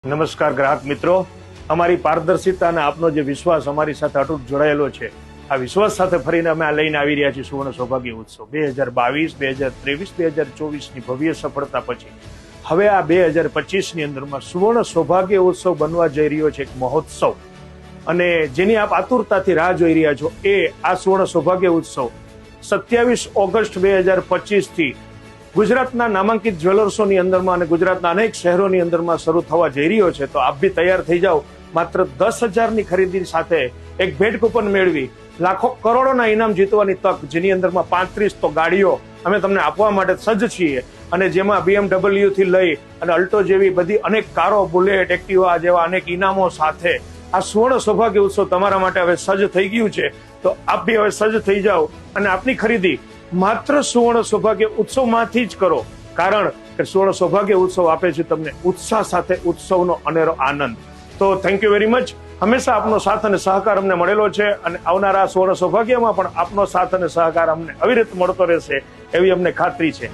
નમસ્કાર ગ્રાહક મિત્રો, અમારી પારદર્શિતા અને આપનો જે વિશ્વાસ અમારી સાથે અતૂટ જોડાયેલો છે, આ વિશ્વાસ સાથે ફરીને અમે આ લઈને આવી રહ્યા છીએ સુવર્ણ સૌભાગ્ય ઉત્સવ 2022, 2023, 2024ની ભવ્ય સફળતા પછી હવે આ 2025ની અંદરમાં સુવર્ણ સૌભાગ્ય ઉત્સવ બનવા જઈ રહ્યો છે એક મહોત્સવ, અને જેની આપ આતુરતાથી રાહ જોઈ રહ્યા છો એ આ સુવર્ણ સૌભાગ્ય ઉત્સવ 27 ઓગસ્ટ 2025થી ગુજરાતના નામાંકિત જ્વેલર્સોની અંદરમાં અને ગુજરાતના અનેક શહેરોની અંદરમાં શરૂ થવા જઈ રહ્યો છે. તો આપ બી તૈયાર થઈ જાઓ. માત્ર 10,000ની ખરીદી સાથે એક ભેટ કૂપન મેળવી લાખો કરોડોના ઇનામ જીતવાની તક, જેની અંદરમાં 35 તો ગાડીઓ અમે તમને આપવા માટે સજ્જ છીએ, અને જેમાં BMW થી લઈ અને અલ્ટો જેવી બધી અનેક કારો, બુલેટ, એક્ટિવા જેવા અનેક ઇનામો સાથે આ સુવર્ણ સૌભાગ્ય ઉત્સવ તમારા માટે હવે સજ્જ થઈ ગયું છે. તો આપ બી હવે સજ્જ થઈ જાઓ અને આપની ખરીદી માત્ર સુવર્ણ સૌભાગ્ય ઉત્સવમાંથી જ કરો, કારણ કે સુવર્ણ સૌભાગ્ય ઉત્સવ આપે છે તમને ઉત્સાહ સાથે ઉત્સવનો અનેરો આનંદ. તો થેન્ક યુ વેરી મચ. હંમેશા આપનો સાથ અને સહકાર અમને મળેલો છે, અને આવનારા સુવર્ણ સૌભાગ્યમાં પણ આપનો સાથ અને સહકાર અમને અવિરત મળતો રહેશે એવી અમને ખાતરી છે.